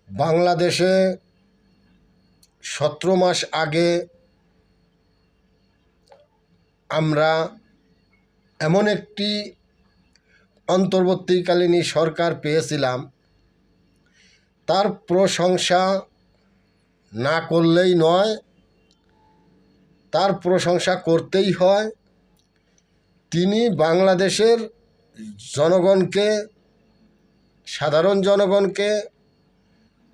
বাংলাদেশে 17 মাস আগে আমরা এমন একটি অন্তর্বর্তীকালীন সরকার পেয়েছিলাম, তার প্রশংসা না করলেই নয়, তার প্রশংসা করতেই হয়। তিনি বাংলাদেশের জনগণকে, সাধারণ জনগণকে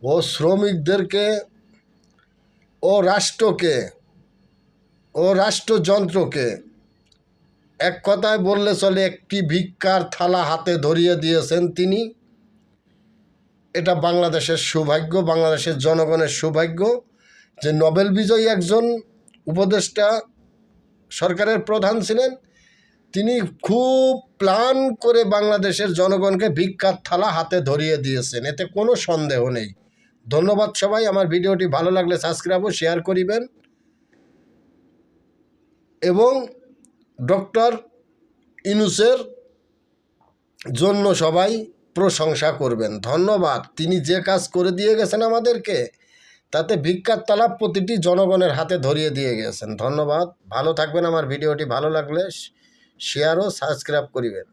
ও শ্রমিকদেরকে ও রাষ্ট্রকে ও রাষ্ট্রযন্ত্রকে এক কথায় বললে চলে একটি ভিক্ষার থালা হাতে ধরিয়ে দিয়েছেন তিনি। এটা বাংলাদেশের সৌভাগ্য, বাংলাদেশের জনগণের সৌভাগ্য যে নোবেল বিজয়ী একজন উপদেষ্টা সরকারের প্রধান ছিলেন, তিনি খুব প্ল্যান করে বাংলাদেশের জনগণকে ভিক্ষার থালা হাতে ধরিয়ে দিয়েছেন, এতে কোনো সন্দেহ নেই। ধন্যবাদ সবাই। আমার ভিডিওটি ভালো লাগলে সাবস্ক্রাইব ও শেয়ার করিবেন এবং ডক্টর ইউনূসের জন্য সবাই প্রশংসা করবেন। ধন্যবাদ। তিনি যে কাজ করে দিয়ে গেছেন আমাদেরকে, তাতে ভিক্ষার থালা প্রতিটি জনগণের হাতে ধরিয়ে দিয়ে গেছেন। ধন্যবাদ। ভালো থাকবেন। আমার ভিডিওটি ভালো লাগলে শেয়ার ও সাবস্ক্রাইব করিবেন।